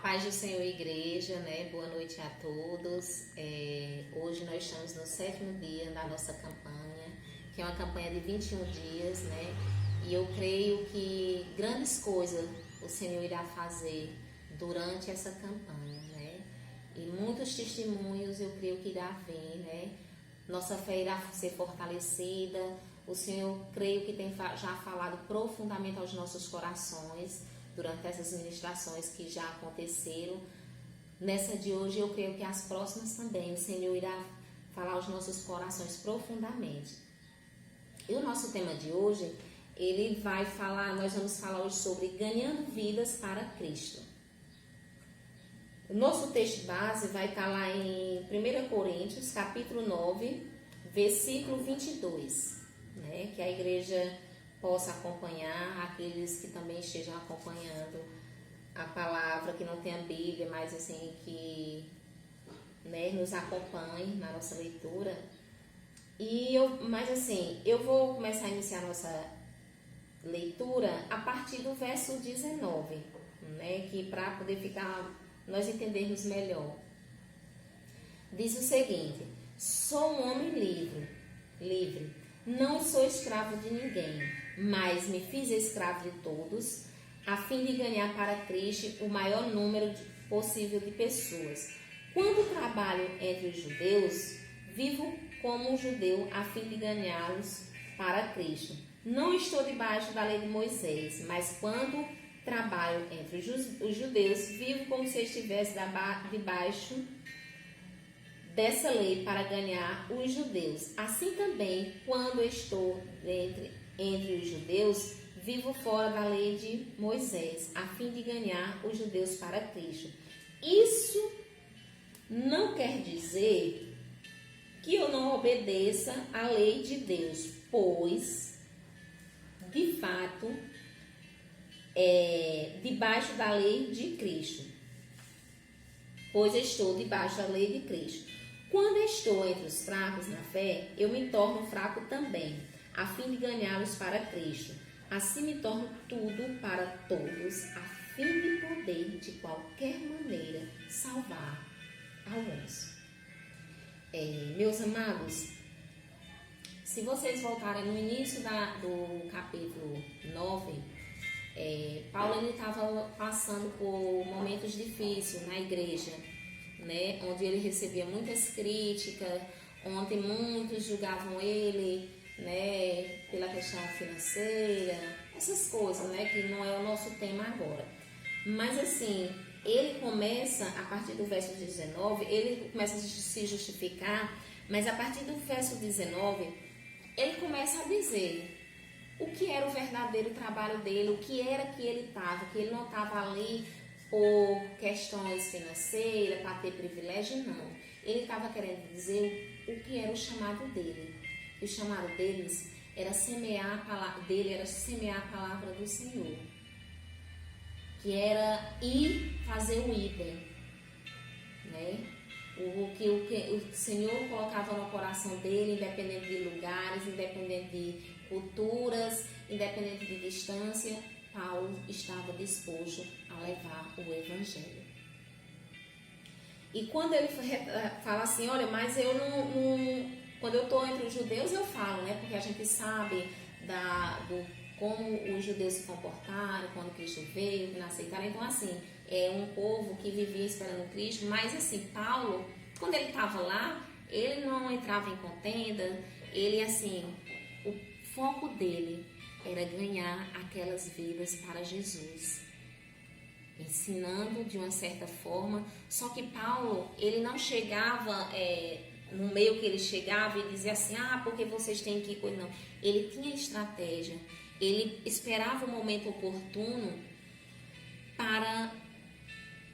Paz do Senhor, igreja, né? Boa noite a todos. Hoje nós estamos no 7º dia da nossa campanha, que é uma campanha de 21 dias, né? E eu creio que grandes coisas o Senhor irá fazer durante essa campanha, né? E muitos testemunhos eu creio que irá vir, né? Nossa fé irá ser fortalecida. O Senhor, creio que tem já falado profundamente aos nossos corações durante essas ministrações que já aconteceram. Nessa de hoje, eu creio que as próximas também, o Senhor irá falar aos nossos corações profundamente. E o nosso tema de hoje, nós vamos falar hoje sobre ganhando vidas para Cristo. O nosso texto base vai estar lá em 1 Coríntios, capítulo 9, versículo 22, né? Que a igreja possa acompanhar, aqueles que também estejam acompanhando a palavra, que não tem a Bíblia, mas assim, que nos acompanhe na nossa leitura. Eu vou começar a iniciar a nossa leitura a partir do verso 19, né? Que para poder nós entendermos melhor. Diz o seguinte: sou um homem livre, não sou escravo de ninguém, mas me fiz escravo de todos, a fim de ganhar para Cristo o maior número possível de pessoas. Quando trabalho entre os judeus, vivo como um judeu, a fim de ganhá-los para Cristo. Não estou debaixo da lei de Moisés, mas quando trabalho entre os judeus, vivo como se estivesse debaixo dessa lei para ganhar os judeus. Assim também, quando estou entre os judeus, vivo fora da lei de Moisés, a fim de ganhar os judeus para Cristo. Isso não quer dizer que eu não obedeça à lei de Deus, pois, de fato, debaixo da lei de Cristo. Pois estou debaixo da lei de Cristo. Quando estou entre os fracos na fé, eu me torno fraco também, a fim de ganhá-los para Cristo. Assim me torno tudo para todos, a fim de poder, de qualquer maneira, salvar alguns. Meus amados, se vocês voltarem no início do capítulo 9, Paulo estava passando por momentos difíceis na igreja, né? Onde ele recebia muitas críticas, onde muitos julgavam ele, né? Pela questão financeira, essas coisas, né? Que não é o nosso tema agora. Mas assim, ele começa, a partir do verso 19, ele começa a se justificar, mas a partir do verso 19, ele começa a dizer o que era o verdadeiro trabalho dele, o que era que ele estava, que ele não estava ali por questões financeiras, para ter privilégio, não. Ele estava querendo dizer o que era o chamado dele. O chamado deles era semear a palavra do Senhor, que era ir fazer o idem, né? O que o Senhor colocava no coração dele, independente de lugares, independente de culturas, independente de distância, Paulo estava disposto a levar o Evangelho. E quando ele fala assim, olha, mas eu não quando eu estou entre os judeus eu falo, né? Porque a gente sabe como os judeus se comportaram quando Cristo veio, que não aceitaram. Então, assim, é um povo que vivia esperando Cristo, mas assim, Paulo, quando ele estava lá, ele não entrava em contenda, ele assim, o foco dele era ganhar aquelas vidas para Jesus, ensinando de uma certa forma. Só que Paulo, ele não chegava no meio que ele chegava e dizia assim, porque vocês têm que ir, não. Ele tinha estratégia, ele esperava o momento oportuno para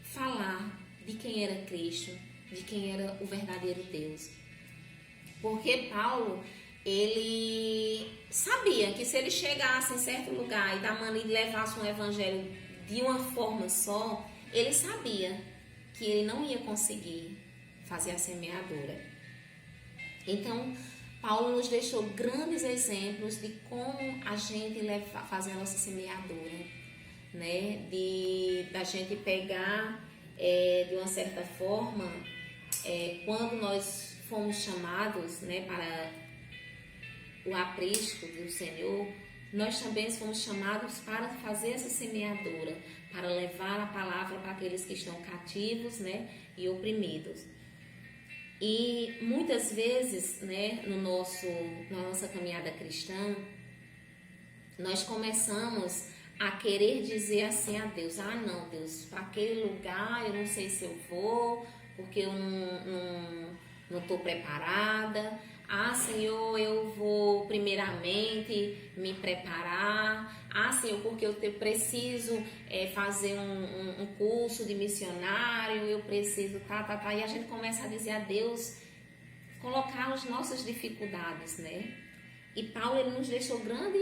falar de quem era Cristo, de quem era o verdadeiro Deus. Porque Paulo, ele sabia que se ele chegasse em certo lugar e levasse um evangelho de uma forma só, ele sabia que ele não ia conseguir fazer a semeadura. Então, Paulo nos deixou grandes exemplos de como a gente fazer a nossa semeadura, né? Da gente pegar de uma certa forma, quando nós fomos chamados, né, para o aprisco do Senhor, nós também fomos chamados para fazer essa semeadura, para levar a palavra para aqueles que estão cativos, né, e oprimidos. E muitas vezes, né, na nossa caminhada cristã, nós começamos a querer dizer assim a Deus: ah, não, Deus, para aquele lugar eu não sei se eu vou, porque eu não estou preparada. Ah, Senhor, eu vou primeiramente me preparar. Ah, Senhor, porque eu preciso fazer um curso de missionário, eu preciso E a gente começa a dizer a Deus, colocar as nossas dificuldades, né? E Paulo, ele nos deixou grande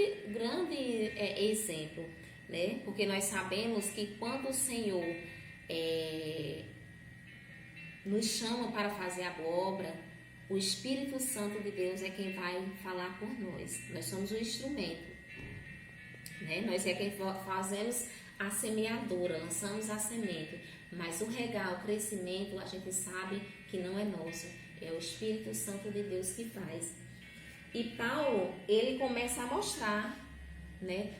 exemplo, né? Porque nós sabemos que quando o Senhor nos chama para fazer a obra, o Espírito Santo de Deus é quem vai falar por nós. Nós somos o instrumento, né? Nós é quem fazemos a semeadura, lançamos a semente. Mas o regar, o crescimento, a gente sabe que não é nosso. É o Espírito Santo de Deus que faz. E Paulo, ele começa a mostrar, né,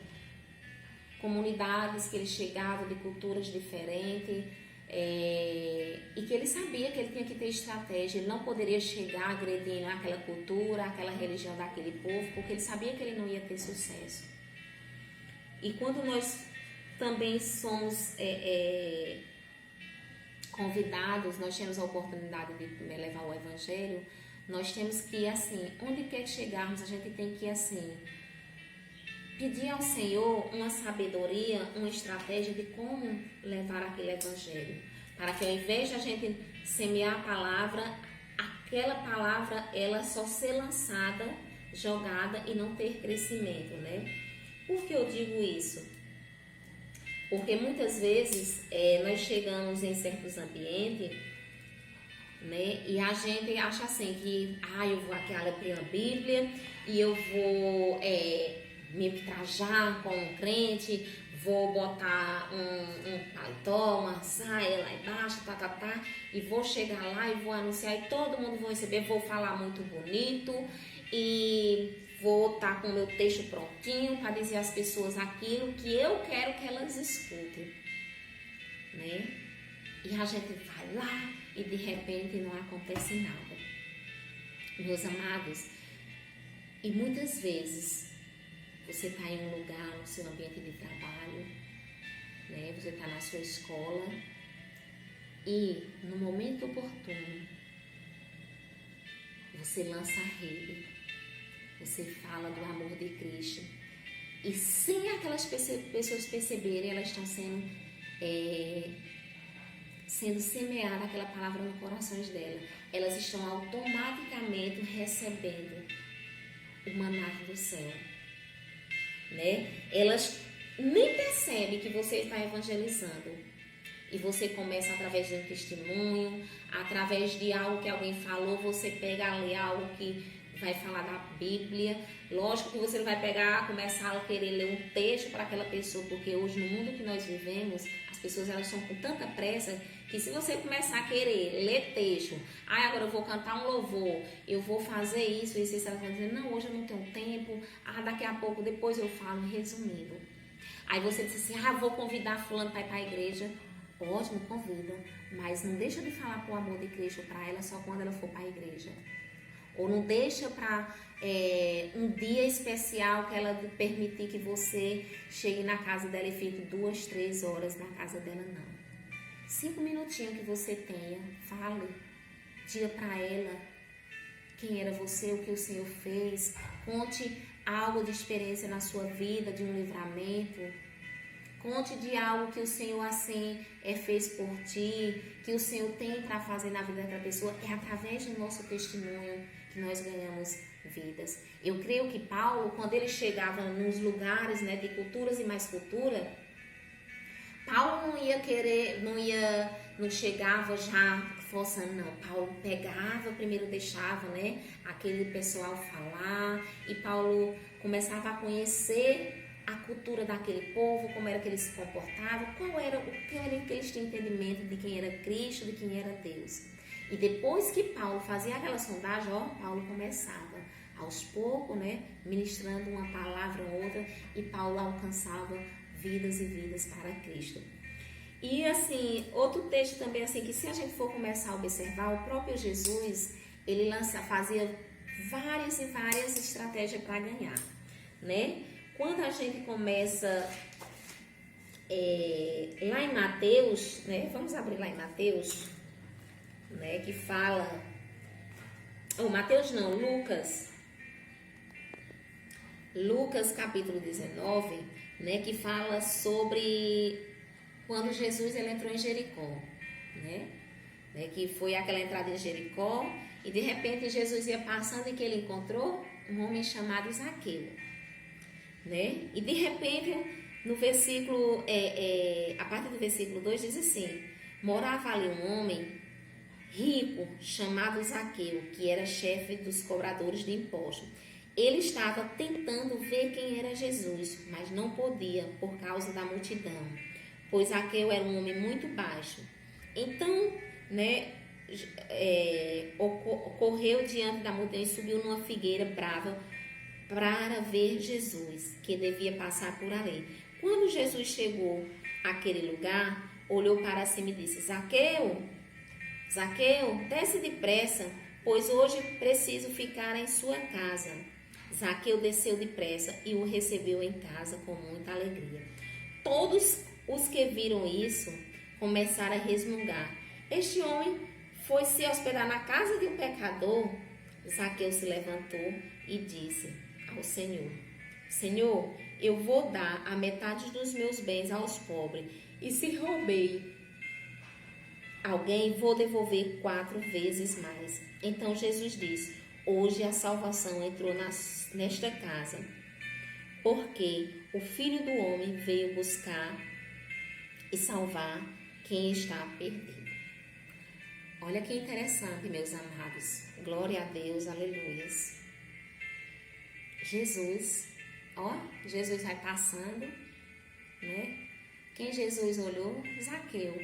comunidades que ele chegava de culturas diferentes, e que ele sabia que ele tinha que ter estratégia. Ele não poderia chegar agredindo aquela cultura, aquela religião daquele povo, porque ele sabia que ele não ia ter sucesso. E quando nós também somos convidados, nós temos a oportunidade de levar o Evangelho, nós temos que, assim, onde quer que chegarmos, a gente tem que, assim, pedir ao Senhor uma sabedoria, uma estratégia de como levar aquele Evangelho. Para que ao invés de a gente semear a palavra, aquela palavra, ela só ser lançada, jogada e não ter crescimento, né? Por que eu digo isso? Porque muitas vezes nós chegamos em certos ambientes, né? E a gente acha assim que eu vou aqui abrir a Bíblia e eu vou me trajar como um crente, vou botar um paletó, uma saia lá embaixo, e vou chegar lá e vou anunciar e todo mundo vai receber, vou falar muito bonito e vou estar com o meu texto prontinho para dizer às pessoas aquilo que eu quero que elas escutem, né? E a gente vai lá e de repente não acontece nada. Meus amados, e muitas vezes você está em um lugar, no seu ambiente de trabalho, né? Você está na sua escola e no momento oportuno você lança a rede, você fala do amor de Cristo e sem aquelas pessoas perceberem, elas estão sendo semeada aquela palavra no coração dela. Elas estão automaticamente recebendo o maná do céu, né? Elas nem percebem que você está evangelizando e você começa através de um testemunho, através de algo que alguém falou, você pega ali algo que vai falar da Bíblia. Lógico que você não vai começar a querer ler um texto para aquela pessoa, porque hoje no mundo que nós vivemos, as pessoas elas estão com tanta pressa que se você começar a querer ler texto, agora eu vou cantar um louvor, eu vou fazer isso, e você vai dizer, não, hoje eu não tenho tempo, daqui a pouco, depois eu falo, resumindo. Aí você diz assim, vou convidar fulano para ir para a igreja. Ótimo, convida, mas não deixa de falar com o amor de Cristo para ela só quando ela for para a igreja. Ou não deixa para um dia especial que ela permitir que você chegue na casa dela e fique 2, 3 horas na casa dela, não. 5 minutinhos que você tenha, fale, diga para ela quem era você, o que o Senhor fez, conte algo de experiência na sua vida, de um livramento, conte de algo que o Senhor assim fez por ti, que o Senhor tem para fazer na vida daquela pessoa. É através do nosso testemunho que nós ganhamos vidas. Eu creio que Paulo, quando ele chegava nos lugares, né, de culturas e mais cultura, Paulo não chegava já forçando, não. Paulo pegava, primeiro deixava, né, aquele pessoal falar, e Paulo começava a conhecer a cultura daquele povo, como era que eles se comportavam, o que era que eles tinham entendimento de quem era Cristo, de quem era Deus. E depois que Paulo fazia aquela sondagem, Paulo começava aos poucos, né, ministrando uma palavra ou outra, e Paulo alcançava vidas e vidas para Cristo. E assim, outro texto também assim, que se a gente for começar a observar, o próprio Jesus, ele fazia várias e várias estratégias para ganhar, né? Quando a gente começa lá em Mateus, né? Vamos abrir lá em Mateus, né? Que fala... Mateus não, Lucas. Lucas capítulo 19, né? Que fala sobre quando Jesus ele entrou em Jericó, né? Que foi aquela entrada em Jericó e de repente Jesus ia passando e que ele encontrou um homem chamado Zaqueu, né? E de repente no versículo, a partir do versículo 2 diz assim: morava ali um homem rico chamado Zaqueu, que era chefe dos cobradores de impostos. Ele estava tentando ver quem era Jesus, mas não podia por causa da multidão, pois Zaqueu era um homem muito baixo. Então, né, correu diante da multidão e subiu numa figueira brava para ver Jesus, que devia passar por ali. Quando Jesus chegou àquele lugar, olhou para cima e disse: Zaqueu, Zaqueu, desce depressa, pois hoje preciso ficar em sua casa. Zaqueu desceu depressa e o recebeu em casa com muita alegria. Todos os que viram isso começaram a resmungar: este homem foi se hospedar na casa de um pecador. Zaqueu se levantou e disse ao Senhor: Senhor, eu vou dar a metade dos meus bens aos pobres, e se roubei alguém, vou devolver 4 vezes mais. Então Jesus disse: hoje a salvação entrou nesta casa, porque o Filho do Homem veio buscar e salvar quem está perdido. Olha que interessante, meus amados. Glória a Deus, aleluias. Jesus vai passando, né? Quem Jesus olhou? Zaqueu,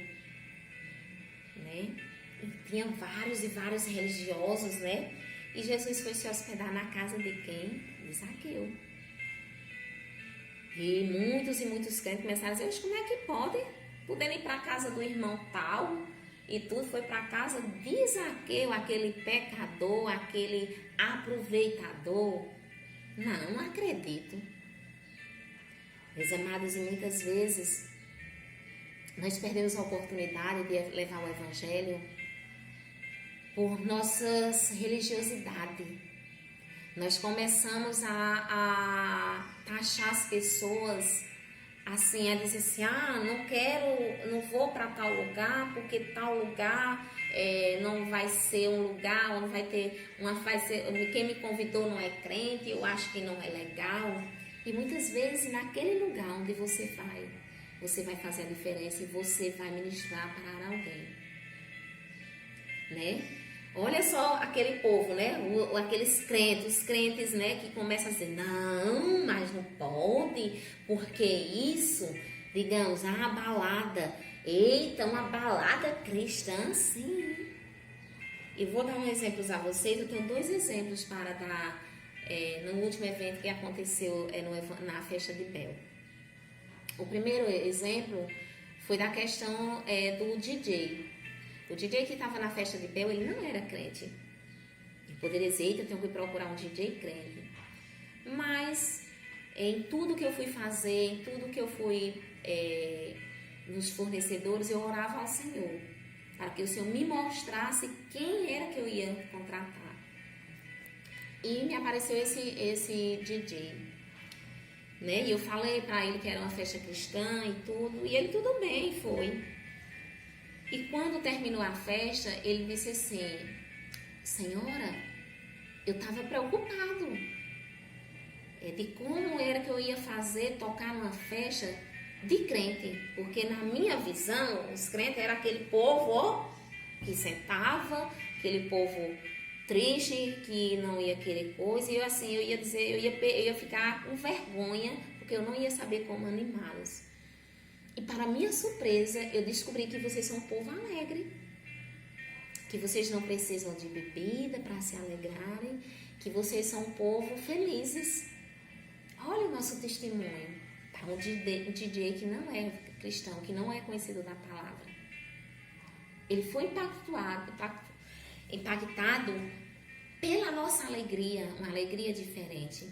né? E tinha vários e vários religiosos, né? E Jesus foi se hospedar na casa de quem? De Zaqueu. E muitos crentes começaram a dizer: como é que pode? Podendo ir para a casa do irmão tal, e tudo foi para a casa de Zaqueu, aquele pecador, aquele aproveitador. Não acredito. Meus amados, e muitas vezes nós perdemos a oportunidade de levar o Evangelho por nossas religiosidades. Nós começamos a taxar as pessoas assim, a dizer assim: não vou para tal lugar, porque tal lugar não vai ser um lugar, não vai ter quem me convidou não é crente, eu acho que não é legal. E muitas vezes naquele lugar onde você vai fazer a diferença e você vai ministrar para alguém, né? Olha só aquele povo, né? Aqueles crentes, os crentes, né? Que começam a dizer: não, mas não pode, porque isso, digamos, a balada. Eita, uma balada cristã, sim. E vou dar um exemplo a vocês. Eu tenho 2 exemplos para dar no último evento que aconteceu na festa de Bel. O primeiro exemplo foi da questão do DJ. O DJ que estava na festa de Bel, ele não era crente. Eu poderia dizer: eu tenho que procurar um DJ crente. Mas em tudo que eu fui fazer, em tudo que eu fui nos fornecedores, eu orava ao Senhor, para que o Senhor me mostrasse quem era que eu ia contratar. E me apareceu esse DJ, né? E eu falei para ele que era uma festa cristã e tudo, e ele tudo bem, foi. E quando terminou a festa, ele disse assim: senhora, eu estava preocupado de como era que eu ia tocar numa festa de crente, porque na minha visão, os crentes eram aquele povo que sentava, aquele povo triste, que não ia querer coisa, e eu ia ficar com vergonha, porque porque eu não ia saber como animá-los. E para minha surpresa, eu descobri que vocês são um povo alegre, que vocês não precisam de bebida para se alegrarem, que vocês são um povo felizes. Olha o nosso testemunho para um DJ que não é cristão, que não é conhecido da palavra. Ele foi impactado pela nossa alegria, uma alegria diferente.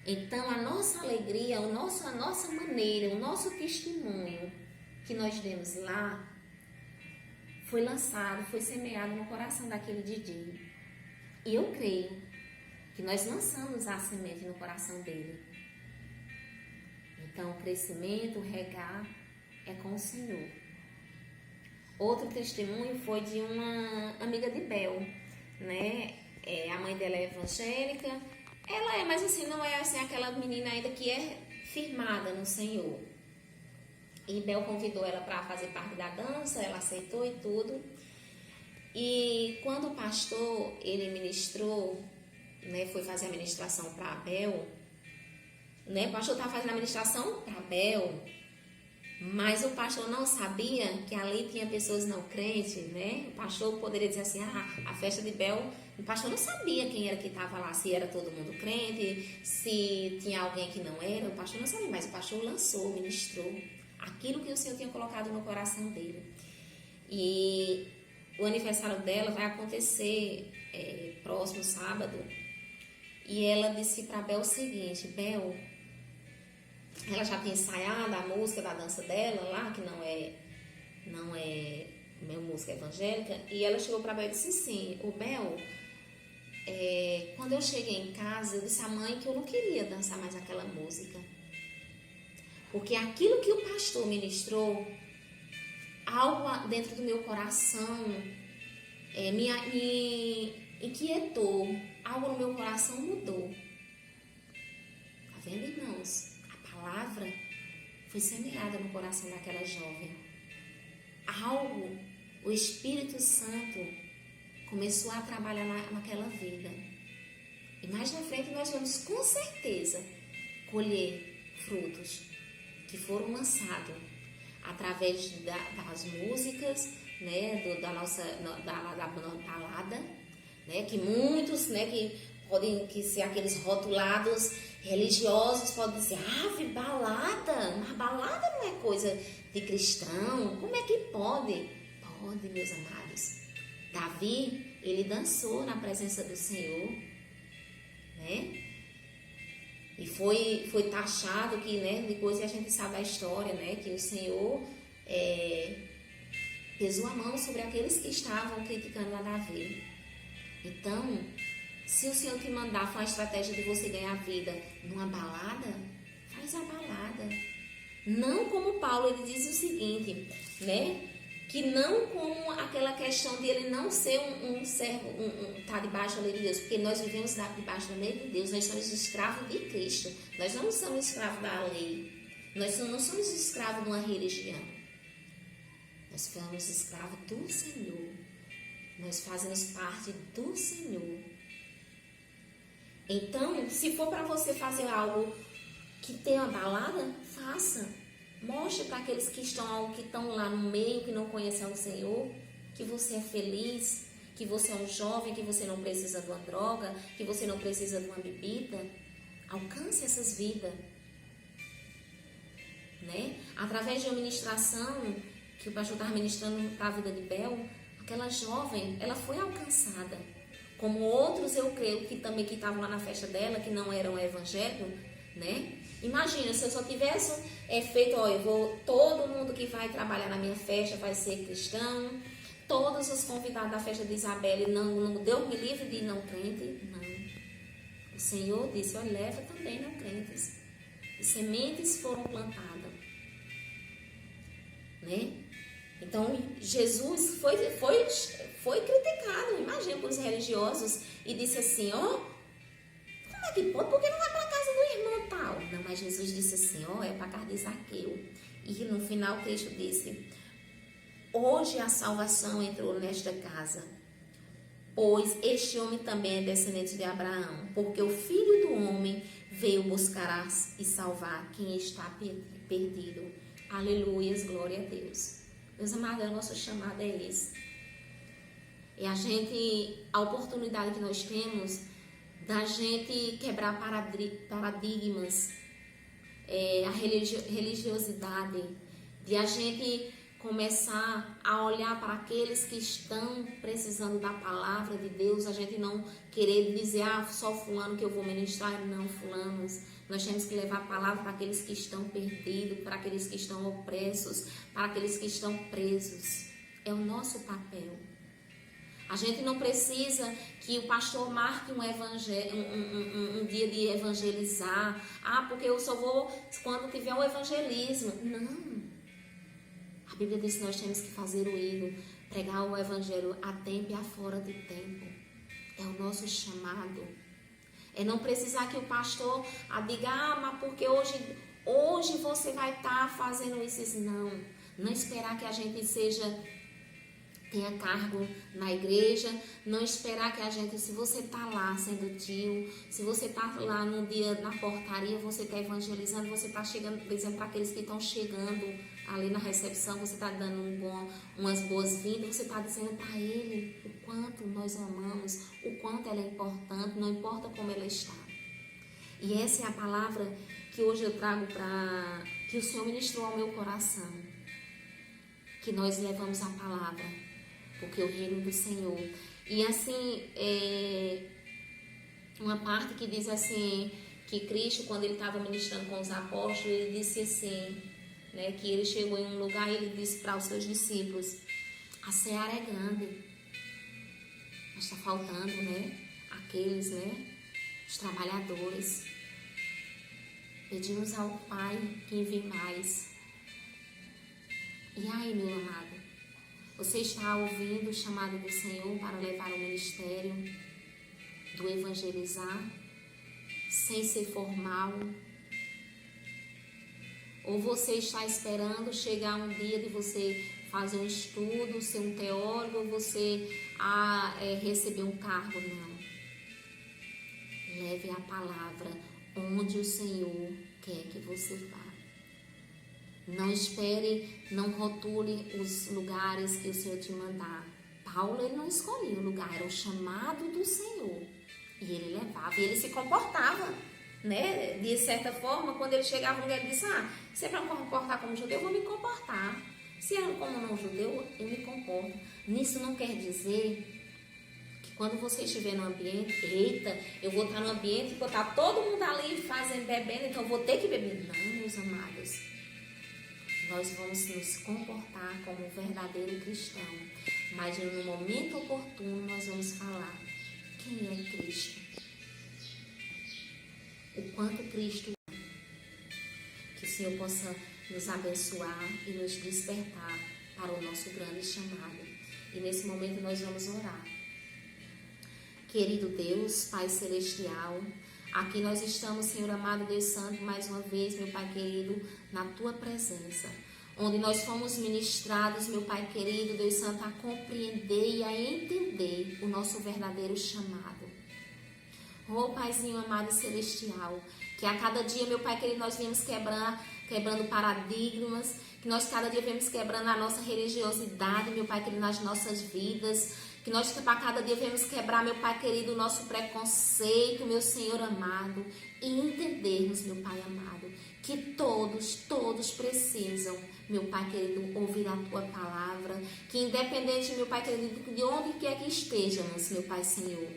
Então, a nossa alegria, a nossa maneira, o nosso testemunho que nós demos lá, foi lançado, foi semeado no coração daquele DJ. E eu creio que nós lançamos a semente no coração dele. Então, o crescimento, o regar, é com o Senhor. Outro testemunho foi de uma amiga de Bel, né? A mãe dela é evangélica. Ela é, mas assim, não é assim aquela menina ainda que é firmada no Senhor. E Bel convidou ela para fazer parte da dança, ela aceitou e tudo. E quando o pastor, ele ministrou, né, foi fazer a ministração para Bel, né? O pastor estava fazendo a ministração para Bel, mas o pastor não sabia que ali tinha pessoas não crentes, né? O pastor poderia dizer assim, a festa de Bel, o pastor não sabia quem era que estava lá, se era todo mundo crente, se tinha alguém que não era, o pastor não sabia, mas o pastor lançou, ministrou aquilo que o Senhor tinha colocado no coração dele. E o aniversário dela vai acontecer próximo sábado, e ela disse para Bel o seguinte, Bel, ela já tinha ensaiado a música da dança dela lá, que não é minha música evangélica, e ela chegou para Bel e disse assim, ô Bel, quando eu cheguei em casa, eu disse à mãe que eu não queria dançar mais aquela música, porque aquilo que o pastor ministrou, algo dentro do meu coração me inquietou, algo no meu coração mudou. Tá vendo, irmãos? A palavra foi semeada no coração daquela jovem. Algo, o Espírito Santo começou a trabalhar naquela vida. E mais na frente nós vamos com certeza colher frutos que foram lançados através das músicas, né, da nossa balada, né, que muitos, né, que podem ser aqueles rotulados religiosos, podem dizer, balada, mas balada não é coisa de cristão, como é que pode? Pode, meus amados. Davi, ele dançou na presença do Senhor, né? E foi taxado que, né, depois a gente sabe a história, né, que o Senhor pesou a mão sobre aqueles que estavam criticando a Davi. Então, se o Senhor te mandar for uma estratégia de você ganhar vida numa balada, faz a balada. Não como Paulo, ele diz o seguinte, né, que não como aquela questão de ele não ser um servo, tá debaixo da lei de Deus, porque nós vivemos debaixo da lei de Deus, nós somos escravos de Cristo, nós não somos escravos da lei, nós não somos escravos de uma religião, nós somos escravos do Senhor, nós fazemos parte do Senhor. Então, se for para você fazer algo que tenha uma balada, faça. Mostre para aqueles que estão lá no meio, que não conhecem o Senhor, que você é feliz, que você é um jovem, que você não precisa de uma droga, que você não precisa de uma bebida. Alcance essas vidas, né? Através de uma ministração que o pastor estava ministrando para a vida de Bel, aquela jovem, ela foi alcançada. Como outros, eu creio, que também que estavam lá na festa dela, que não eram evangélicos, né? Imagina, se eu só tivesse feito, todo mundo que vai trabalhar na minha festa vai ser cristão, todos os convidados da festa de Isabelle, não Deus me livre de não crente, não. O Senhor disse, leva também não crentes. E sementes foram plantadas, né? Então, Jesus foi criticado, imagina, por os religiosos, e disse assim, como é que pode? Por que não vai para a casa do irmão tal? Não, mas Jesus disse assim, é para a casa de Zaqueu. E no final Cristo disse, hoje a salvação entrou nesta casa, pois este homem também é descendente de Abraão, porque o Filho do Homem veio buscar e salvar quem está perdido. Aleluias, glória a Deus. Meus amados, o nosso chamado é esse. É a oportunidade que nós temos da gente quebrar paradigmas, a religiosidade, de a gente começar a olhar para aqueles que estão precisando da palavra de Deus, a gente não querer dizer, só fulano que eu vou ministrar, não, fulanos. Nós temos que levar a palavra para aqueles que estão perdidos, para aqueles que estão opressos, para aqueles que estão presos. É o nosso papel. A gente não precisa que o pastor marque um dia de evangelizar. Porque eu só vou quando tiver o evangelismo. Não. A Bíblia diz que nós temos que fazer o hino, pregar o evangelho a tempo e a fora de tempo. É o nosso chamado. É não precisar que o pastor diga, mas porque hoje você vai estar fazendo isso. Não. Não esperar que a gente tenha cargo na igreja, não esperar que a gente, se você está lá sendo tio, se você está lá num dia na portaria, você está evangelizando, você está chegando, por exemplo, para aqueles que estão chegando ali na recepção, você está dando umas boas-vindas, você está dizendo para ele o quanto nós amamos, o quanto ela é importante, não importa como ela está. E essa é a palavra que hoje eu trago que o Senhor ministrou ao meu coração, que nós levamos a palavra, porque o reino do Senhor. E assim, uma parte que diz assim, que Cristo, quando ele estava ministrando com os apóstolos, ele disse assim, né, que ele chegou em um lugar e ele disse para os seus discípulos, a seara é grande, mas está faltando, né, aqueles, né, os trabalhadores. Pedimos ao Pai que envie mais. E aí, meu amado, você está ouvindo o chamado do Senhor para levar o ministério do evangelizar, sem ser formal? Ou você está esperando chegar um dia de você fazer um estudo, ser um teólogo, ou você receber um cargo? Não. Leve a palavra onde o Senhor quer que você vá. Não espere, não rotule os lugares que o Senhor te mandar. Paulo, ele não escolhia o lugar, era o chamado do Senhor. E ele levava, e ele se comportava, né? De certa forma, quando ele chegava, ele disse, se é para me comportar como judeu, eu vou me comportar. Se é como não judeu, eu me comporto. Nisso não quer dizer que quando você estiver no ambiente, eu vou estar no ambiente e vou estar todo mundo ali fazendo, bebendo, então eu vou ter que beber. Não, meus amados. Nós vamos nos comportar como um verdadeiro cristão. Mas no momento oportuno nós vamos falar quem é Cristo. O quanto Cristo é. Que o Senhor possa nos abençoar e nos despertar para o nosso grande chamado. E nesse momento nós vamos orar. Querido Deus, Pai Celestial, aqui nós estamos, Senhor amado, Deus Santo, mais uma vez, meu Pai querido, na Tua presença, onde nós fomos ministrados, meu Pai querido, Deus Santo, a compreender e a entender o nosso verdadeiro chamado. Oh, Paizinho amado e celestial, que a cada dia, meu Pai querido, nós viemos quebrando paradigmas, que nós cada dia viemos quebrando a nossa religiosidade, meu Pai querido, nas nossas vidas, que nós a cada dia viemos quebrar, meu Pai querido, o nosso preconceito, meu Senhor amado, e entendermos, meu Pai amado, que todos precisam, meu Pai querido, ouvir a Tua palavra, que independente, meu Pai querido, de onde quer que estejamos, meu Pai Senhor,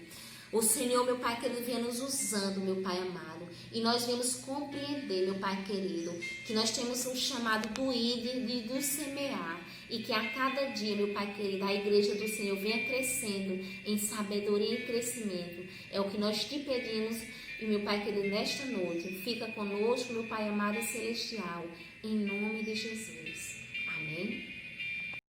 o Senhor, meu Pai querido, venha nos usando, meu Pai amado, e nós viemos compreender, meu Pai querido, que nós temos um chamado do ir, de do semear, e que a cada dia, meu Pai querido, a igreja do Senhor venha crescendo em sabedoria e crescimento. É o que nós te pedimos. E, meu Pai querido, nesta noite, fica conosco, meu Pai amado e celestial, em nome de Jesus. Amém.